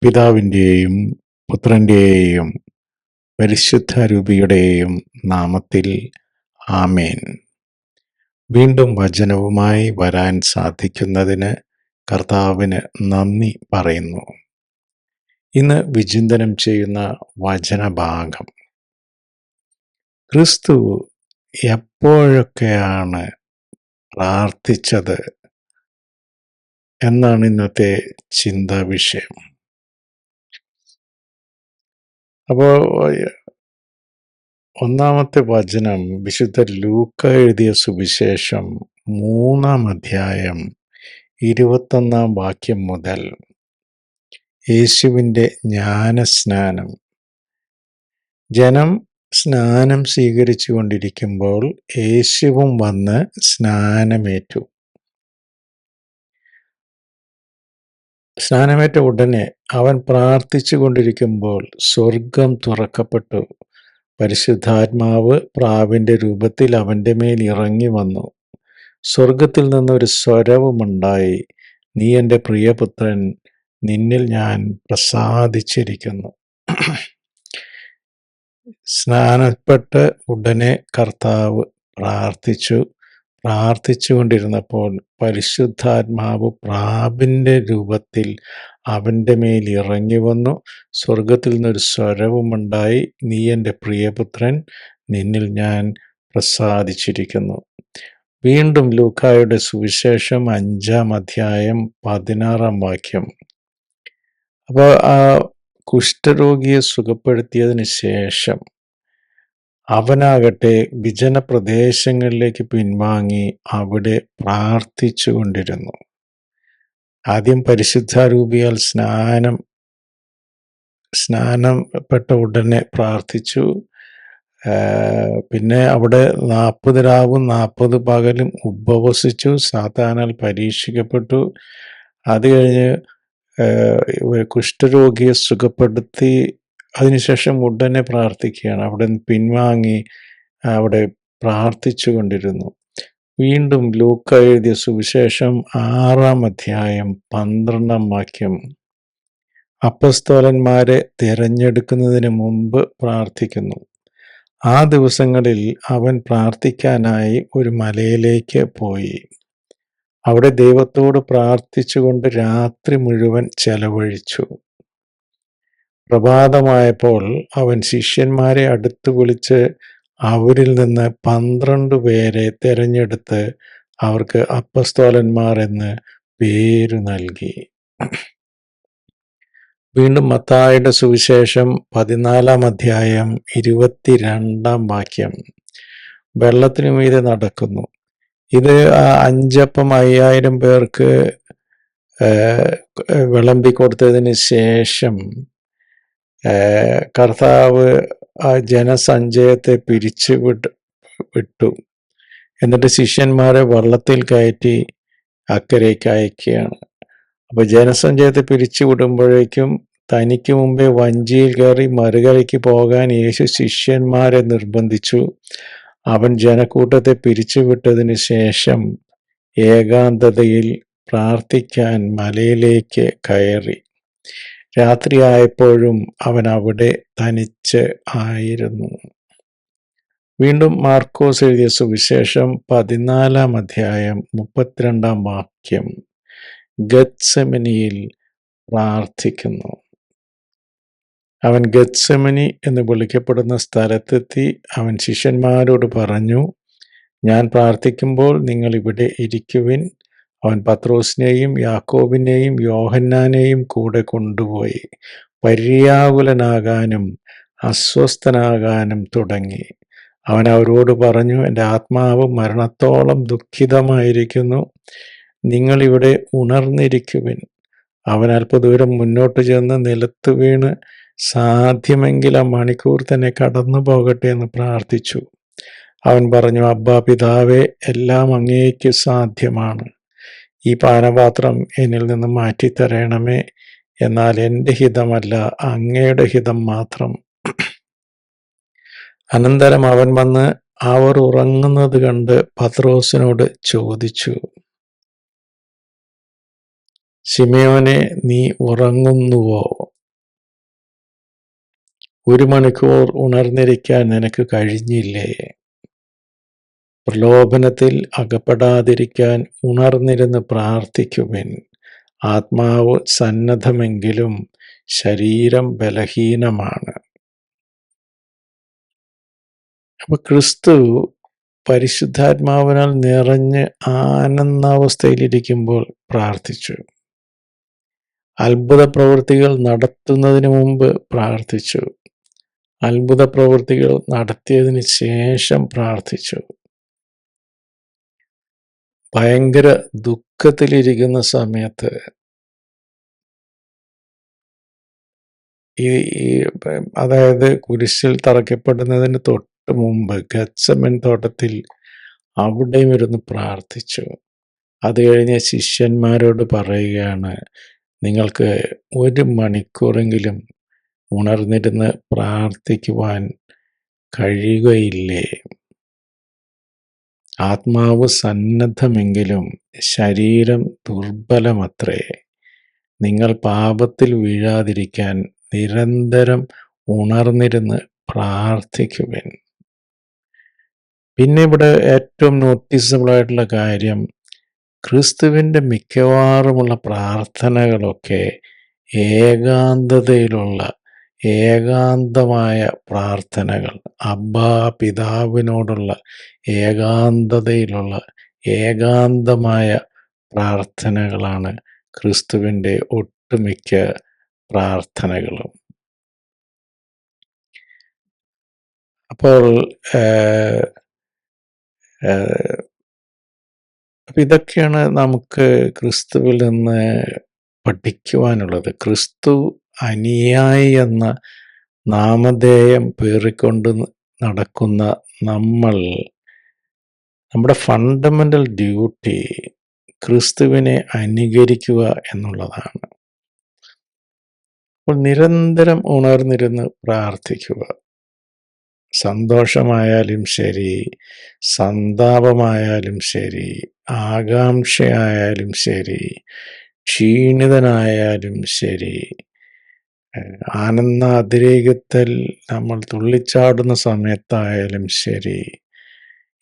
പിതാവിൻ്റെയും പുത്രൻ്റെയും പരിശുദ്ധാരൂപിയുടെയും നാമത്തിൽ ആമേൻ. വീണ്ടും വചനവുമായി വരാൻ സാധിക്കുന്നതിന് കർത്താവിന് നന്ദി പറയുന്നു. ഇന്ന് വിചിന്തനം ചെയ്യുന്ന വചനഭാഗം, ക്രിസ്തു എപ്പോഴൊക്കെയാണ് പ്രാർത്ഥിച്ചത് എന്നാണ് ഇന്നത്തെ ചിന്താ വിഷയം. അപ്പോൾ ഒന്നാമത്തെ വചനം വിശുദ്ധ ലൂക്ക എഴുതിയ സുവിശേഷം 3-ാം അധ്യായം 21-ാം വാക്യം മുതൽ യേശുവിൻ്റെ ജ്ഞാനസ്നാനം. ജനം സ്നാനം സ്വീകരിച്ചു കൊണ്ടിരിക്കുമ്പോൾ യേശുവും വന്ന് സ്നാനമേറ്റു. സ്നാനമേറ്റ ഉടനെ അവൻ പ്രാർത്ഥിച്ചു കൊണ്ടിരിക്കുമ്പോൾ സ്വർഗം തുറക്കപ്പെട്ടു. പരിശുദ്ധാത്മാവ് പ്രാവിൻ്റെ രൂപത്തിൽ അവൻ്റെ മേൽ ഇറങ്ങി വന്നു. സ്വർഗത്തിൽ നിന്നൊരു സ്വരവുമുണ്ടായി, നീ എൻ്റെ പ്രിയപുത്രൻ, നിന്നിൽ ഞാൻ പ്രസാദിച്ചിരിക്കുന്നു. സ്നാനപ്പെട്ട് ഉടനെ കർത്താവ് പ്രാർത്ഥിച്ചുകൊണ്ടിരുന്നപ്പോൾ പരിശുദ്ധാത്മാവ് പ്രാവിൻ്റെ രൂപത്തിൽ അവൻ്റെ മേൽ ഇറങ്ങി വന്നു. സ്വർഗത്തിൽ നിന്നൊരു സ്വരവുമുണ്ടായി, നീ എൻ്റെ പ്രിയപുത്രൻ, നിന്നിൽ ഞാൻ പ്രസാദിച്ചിരിക്കുന്നു. വീണ്ടും ലൂക്കായുടെ സുവിശേഷം 5-ാം അധ്യായം 16-ാം വാക്യം. അപ്പോൾ ആ കുഷ്ഠരോഗിയെ സുഖപ്പെടുത്തിയതിന് ശേഷം അവനാകട്ടെ വിജന പ്രദേശങ്ങളിലേക്ക് പിൻവാങ്ങി അവിടെ പ്രാർത്ഥിച്ചു കൊണ്ടിരുന്നു. ആദ്യം പരിശുദ്ധാരൂപിയാൽ സ്നാനപ്പെട്ട ഉടനെ പ്രാർത്ഥിച്ചു. പിന്നെ അവിടെ 40 രാവും 40 പകലും ഉപവസിച്ചു, സാത്താനാൽ പരീക്ഷിക്കപ്പെട്ടു. അത് കഴിഞ്ഞ് കുഷ്ഠരോഗിയെ സുഖപ്പെടുത്തി. അതിനുശേഷം ഉടനെ പ്രാർത്ഥിക്കുകയാണ്. അവിടെ പിൻവാങ്ങി അവിടെ പ്രാർത്ഥിച്ചു കൊണ്ടിരുന്നു. വീണ്ടും ലൂക്ക എഴുതിയ സുവിശേഷം 6-ാം അധ്യായം 12-ാം വാക്യം. അപ്പസ്തോലന്മാരെ തിരഞ്ഞെടുക്കുന്നതിന് മുമ്പ് പ്രാർത്ഥിക്കുന്നു. ആ ദിവസങ്ങളിൽ അവൻ പ്രാർത്ഥിക്കാനായി ഒരു മലയിലേക്ക് പോയി. അവിടെ ദൈവത്തോട് പ്രാർത്ഥിച്ചുകൊണ്ട് രാത്രി മുഴുവൻ ചെലവഴിച്ചു. പ്രഭാതമായപ്പോൾ അവൻ ശിഷ്യന്മാരെ അടുത്ത് വിളിച്ച് അവരിൽ നിന്ന് 12 പേരെ തിരഞ്ഞെടുത്ത് അവർക്ക് അപ്പസ്തോലന്മാർ എന്ന് പേര് നൽകി. വീണ്ടും മത്തായിയുടെ സുവിശേഷം 14-ാം അധ്യായം 22-ാം വാക്യം. വെള്ളത്തിനു മീതെ നടക്കുന്നു. ഇത് 5 അപ്പം 5000 പേർക്ക് വിളമ്പിക്കൊടുത്തതിന് ശേഷം കർത്താവ് ആ ജനസഞ്ചയത്തെ പിരിച്ചു വിട്ടു. എന്നിട്ട് ശിഷ്യന്മാരെ വള്ളത്തിൽ കയറ്റി അക്കരയ്ക്ക് അയക്കുകയാണ്. അപ്പോൾ ജനസഞ്ചയത്തെ പിരിച്ചു വിടുമ്പോഴേക്കും തനിക്ക് മുമ്പേ വഞ്ചിയിൽ കയറി മറുകരയ്ക്ക് പോകാൻ യേശു ശിഷ്യന്മാരെ നിർബന്ധിച്ചു. അവൻ ജനക്കൂട്ടത്തെ പിരിച്ചുവിട്ടതിന് ശേഷം ഏകാന്തതയിൽ പ്രാർത്ഥിക്കാൻ മലയിലേക്ക് കയറി. രാത്രിയായപ്പോഴും അവൻ അവിടെ തനിച്ച് ആയിരുന്നു. വീണ്ടും മാർക്കോസ് എഴുതിയ സുവിശേഷം 14-ാം അധ്യായം 32-ാം വാക്യം. ഗത്സമനിയിൽ പ്രാർത്ഥിക്കുന്നു. അവൻ ഗത്സമനി എന്ന് വിളിക്കപ്പെടുന്ന സ്ഥലത്തെത്തി. അവൻ ശിഷ്യന്മാരോട് പറഞ്ഞു, ഞാൻ പ്രാർത്ഥിക്കുമ്പോൾ നിങ്ങൾ ഇവിടെ ഇരിക്കുവിൻ. അവൻ പത്രോസിനെയും യാക്കോബിനെയും യോഹന്നാനെയും കൂടെ കൊണ്ടുപോയി പര്യാകുലനാകാനും അസ്വസ്ഥനാകാനും തുടങ്ങി. അവൻ അവരോട് പറഞ്ഞു, എൻ്റെ ആത്മാവ് മരണത്തോളം ദുഃഖിതമായിരിക്കുന്നു. നിങ്ങളിവിടെ ഉണർന്നിരിക്കുവിൻ. അവൻ അല്പദൂരം മുന്നോട്ട് ചെന്ന് നിലത്ത് വീണ് സാധ്യമെങ്കിൽ ആ മണിക്കൂർ തന്നെ കടന്നു പോകട്ടെ എന്ന് പ്രാർത്ഥിച്ചു. അവൻ പറഞ്ഞു, അബ്ബാ പിതാവേ, എല്ലാം അങ്ങേക്ക് സാധ്യമാണ്. ഈ പാനപാത്രം എന്നിൽ നിന്ന് മാറ്റിത്തരണമേ. എന്നാൽ എൻ്റെ ഹിതമല്ല, അങ്ങയുടെ ഹിതം മാത്രം. അനന്തരം അവൻ വന്ന് അവർ ഉറങ്ങുന്നത് കണ്ട് പത്രോസിനോട് ചോദിച്ചു, ശിമയോനെ, നീ ഉറങ്ങുന്നുവോ? 1 മണിക്കൂർ ഉണർന്നിരിക്കാൻ നിനക്ക് കഴിഞ്ഞില്ലേ? പ്രലോഭനത്തിൽ അകപ്പെടാതിരിക്കാൻ ഉണർന്നിരുന്ന് പ്രാർത്ഥിക്കുവിൻ. ആത്മാവ് സന്നദ്ധമെങ്കിലും ശരീരം ബലഹീനമാണ്. അപ്പൊ ക്രിസ്തു പരിശുദ്ധാത്മാവിനാൽ നിറഞ്ഞ് ആനന്ദാവസ്ഥയിലിരിക്കുമ്പോൾ പ്രാർത്ഥിച്ചു. അത്ഭുത പ്രവൃത്തികൾ നടത്തുന്നതിന് മുമ്പ് പ്രാർത്ഥിച്ചു. അത്ഭുത പ്രവൃത്തികൾ നടത്തിയതിന് ശേഷം പ്രാർത്ഥിച്ചു. ഭയങ്കര ദുഃഖത്തിലിരിക്കുന്ന സമയത്ത് അതായത് കുരിശിൽ തറയ്ക്കപ്പെടുന്നതിന് തൊട്ട് മുമ്പ് ഗത്സമൻ തോട്ടത്തിൽ അവിടെയും ഇരുന്ന് പ്രാർത്ഥിച്ചു. അത് കഴിഞ്ഞ് ശിഷ്യന്മാരോട് പറയുകയാണ്, നിങ്ങൾക്ക് 1 മണിക്കൂറെങ്കിലും ഉണർന്നിരുന്ന് പ്രാർത്ഥിക്കുവാൻ കഴിയുകയില്ലേ? ആത്മാവ് സന്നദ്ധമെങ്കിലും ശരീരം ദുർബലമത്രേ. നിങ്ങൾ പാപത്തിൽ വീഴാതിരിക്കാൻ നിരന്തരം ഉണർന്നിരുന്ന് പ്രാർത്ഥിക്കുവിൻ. പിന്നെ ഇവിടെ ഏറ്റവും നോട്ടീസബിൾ ആയിട്ടുള്ള കാര്യം, ക്രിസ്തുവിൻ്റെ മിക്കവാറുമുള്ള പ്രാർത്ഥനകളൊക്കെ ഏകാന്തമായ പ്രാർത്ഥനകൾ, അബ്ബാ പിതാവിനോടുള്ള ഏകാന്തമായ പ്രാർത്ഥനകളാണ് ക്രിസ്തുവിൻ്റെ ഒട്ടുമിക്ക പ്രാർത്ഥനകളും. അപ്പോൾ ഇതൊക്കെയാണ് നമുക്ക് ക്രിസ്തുവിൽ നിന്ന് പഠിക്കുവാനുള്ളത്. ക്രിസ്തു അനുയായി എന്ന നാമധേയം പേറിക്കൊണ്ട് നടക്കുന്ന നമ്മുടെ ഫണ്ടമെന്റൽ ഡ്യൂട്ടി ക്രിസ്തുവിനെ അനുകരിക്കുക എന്നുള്ളതാണ്. അപ്പോൾ നിരന്തരം ഉണർന്നിരുന്ന് പ്രാർത്ഥിക്കുക. സന്തോഷമായാലും ശരി, സന്താപമായാലും ശരി, ആകാംക്ഷയായാലും ശരി, ക്ഷീണിതനായാലും ശരി, ആനന്ദാതിരേകത്തിൽ നമ്മൾ തുള്ളിച്ചാടുന്ന സമയത്തായാലും ശരി,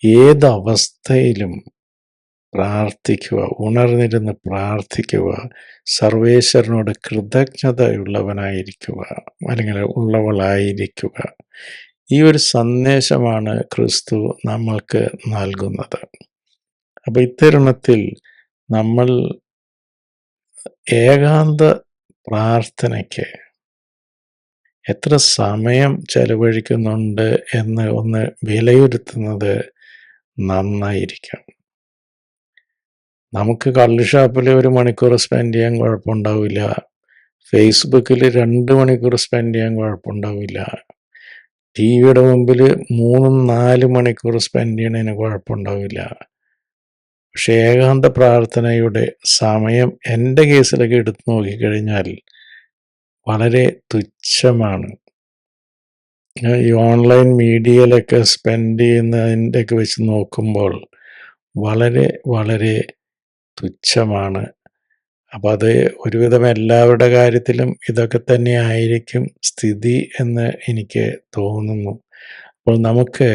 ഏതവസ്ഥയിലും പ്രാർത്ഥിക്കുക, ഉണർന്നിരുന്ന് പ്രാർത്ഥിക്കുക, സർവേശ്വരനോട് കൃതജ്ഞതയുള്ളവനായിരിക്കുക, അല്ലെങ്കിൽ ഉള്ളവളായിരിക്കുക. ഈ ഒരു സന്ദേശമാണ് ക്രിസ്തു നമ്മൾക്ക് നൽകുന്നത്. അപ്പം ഇത്തരുണത്തിൽ നമ്മൾ ഏകാന്ത പ്രാർത്ഥനയ്ക്ക് എത്ര സമയം ചെലവഴിക്കുന്നുണ്ട് എന്ന് ഒന്ന് വിലയിരുത്തുന്നത് നന്നായിരിക്കും. നമുക്ക് കള്ള് ഷാപ്പിൽ 1 മണിക്കൂർ സ്പെൻഡ് ചെയ്യാൻ കുഴപ്പമുണ്ടാവില്ല. ഫേസ്ബുക്കിൽ 2 മണിക്കൂർ സ്പെൻഡ് ചെയ്യാൻ കുഴപ്പമുണ്ടാവില്ല. ടിവിയുടെ മുമ്പിൽ 3-4 മണിക്കൂർ സ്പെൻഡ് ചെയ്യണതിന് കുഴപ്പമുണ്ടാവില്ല. പക്ഷെ ഏകാന്ത പ്രാർത്ഥനയുടെ സമയം എൻ്റെ കേസിലൊക്കെ എടുത്തു നോക്കിക്കഴിഞ്ഞാൽ വളരെ തുച്ഛമാണ്. ഈ ഓൺലൈൻ മീഡിയയിലൊക്കെ സ്പെൻഡ് ചെയ്യുന്നതിൻ്റെയൊക്കെ വെച്ച് നോക്കുമ്പോൾ വളരെ വളരെ തുച്ഛമാണ്. അപ്പം അത് ഒരുവിധം എല്ലാവരുടെ കാര്യത്തിലും ഇതൊക്കെ തന്നെ ആയിരിക്കും സ്ഥിതി എന്ന് എനിക്ക് തോന്നുന്നു. അപ്പോൾ നമുക്ക്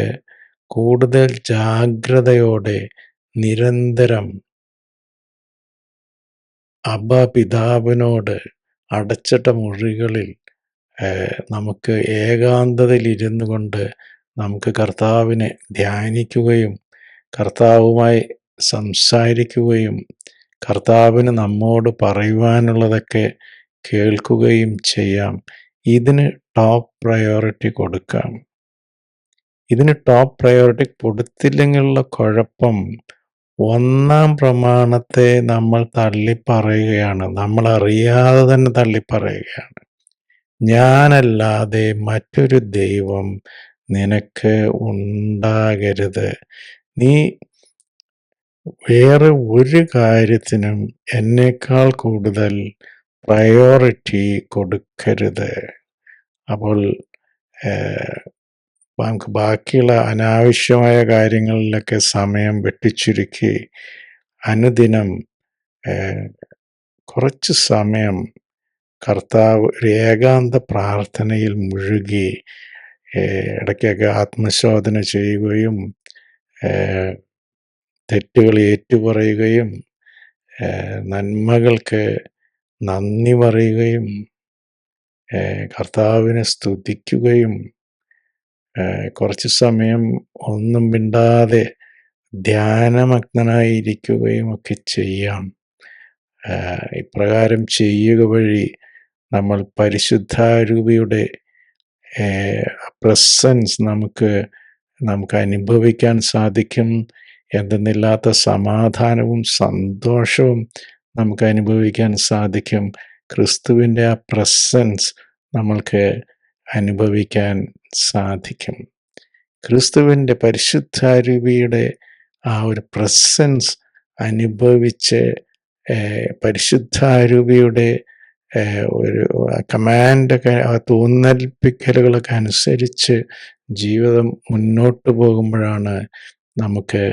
കൂടുതൽ ജാഗ്രതയോടെ നിരന്തരം അബ്ബാ പിതാവിനോട് അടച്ചിട്ട മുറികളിൽ നമുക്ക് ഏകാന്തതയിൽ ഇരുന്നു കൊണ്ട് നമുക്ക് കർത്താവിനെ ധ്യാനിക്കുകയും കർത്താവുമായി സംസാരിക്കുകയും കർത്താവിന് നമ്മോട് പറയുവാനുള്ളതൊക്കെ കേൾക്കുകയും ചെയ്യാം. ഇതിന് ടോപ്പ് പ്രയോറിറ്റി കൊടുക്കാം. ഇതിന് ടോപ്പ് പ്രയോറിറ്റി കൊടുത്തില്ലെങ്കിലുള്ള കുഴപ്പം, 1-ാം പ്രമാണത്തെ നമ്മൾ തള്ളിപ്പറയുകയാണ്. നമ്മൾ അറിയാതെ തന്നെ തള്ളിപ്പറയുകയാണ്. ഞാനല്ലാതെ മറ്റൊരു ദൈവം നിനക്ക് ഉണ്ടാകരുത്. നീ വേറെ ഒരു കാര്യത്തിനും എന്നേക്കാൾ കൂടുതൽ പ്രയോറിറ്റി കൊടുക്കരുത്. അപ്പോൾ നമുക്ക് ബാക്കിയുള്ള അനാവശ്യമായ കാര്യങ്ങളിലൊക്കെ സമയം വെട്ടിച്ചുരുക്കി അനുദിനം കുറച്ച് സമയം കർത്താവ് ഒരു ഏകാന്ത പ്രാർത്ഥനയിൽ മുഴുകി ഇടയ്ക്കൊക്കെ ആത്മശോധന ചെയ്യുകയും തെറ്റുകൾ ഏറ്റുപറയുകയും നന്മകൾക്ക് നന്ദി പറയുകയും കർത്താവിനെ സ്തുതിക്കുകയും കുറച്ച് സമയം ഒന്നും മിണ്ടാതെ ധ്യാനമഗ്നനായിരിക്കുകയും ഒക്കെ ചെയ്യാം. ഇപ്രകാരം ചെയ്യുക വഴി നമ്മൾ പരിശുദ്ധാരൂപിയുടെ പ്രസൻസ് നമുക്ക് അനുഭവിക്കാൻ സാധിക്കും. എന്തെന്നില്ലാത്ത സമാധാനവും സന്തോഷവും നമുക്ക് അനുഭവിക്കാൻ സാധിക്കും. ക്രിസ്തുവിൻ്റെ ആ പ്രസൻസ് നമ്മൾക്ക് അനുഭവിക്കാൻ സാധിക്കും. ക്രിസ്തുവിൻ്റെ പരിശുദ്ധാരൂപിയുടെ ആ ഒരു പ്രസൻസ് അനുഭവിച്ച് പരിശുദ്ധാരൂപിയുടെ ഒരു കമാൻഡൊക്കെ, ആ തോന്നൽപ്പിക്കലുകളൊക്കെ അനുസരിച്ച് ജീവിതം മുന്നോട്ട് പോകുമ്പോഴാണ് നമുക്ക്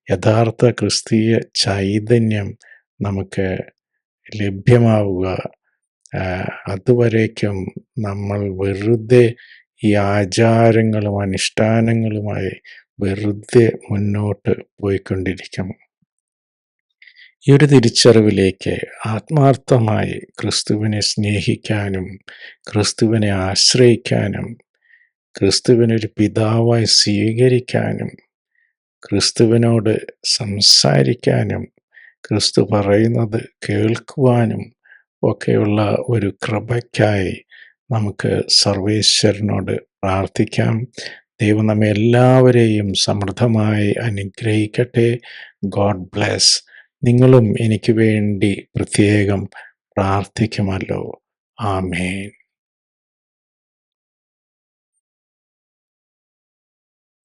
യഥാർത്ഥ ക്രിസ്തീയ ചൈതന്യം നമുക്ക് ലഭ്യമാവുക. അതുവരേക്കും നമ്മൾ വെറുതെ ഈ ആചാരങ്ങളും അനുഷ്ഠാനങ്ങളുമായി വെറുതെ മുന്നോട്ട് പോയിക്കൊണ്ടിരിക്കും. ഈ ഒരു തിരിച്ചറിവിലേക്ക് ആത്മാർത്ഥമായി ക്രിസ്തുവിനെ സ്നേഹിക്കാനും ക്രിസ്തുവിനെ ആശ്രയിക്കാനും ക്രിസ്തുവിനൊരു പിതാവായി സ്വീകരിക്കാനും ക്രിസ്തുവിനോട് സംസാരിക്കാനും ക്രിസ്തു പറയുന്നത് കേൾക്കുവാനും ഒക്കെയുള്ള ഒരു കൃപയ്ക്കായി നമുക്ക് സർവേശ്വരനോട് പ്രാർത്ഥിക്കാം. ദൈവം നമ്മെ എല്ലാവരെയും സമൃദ്ധമായി അനുഗ്രഹിക്കട്ടെ. God bless. നിങ്ങളും എനിക്ക് വേണ്ടി പ്രത്യേകം പ്രാർത്ഥിക്കുമല്ലോ. ആമേൻ.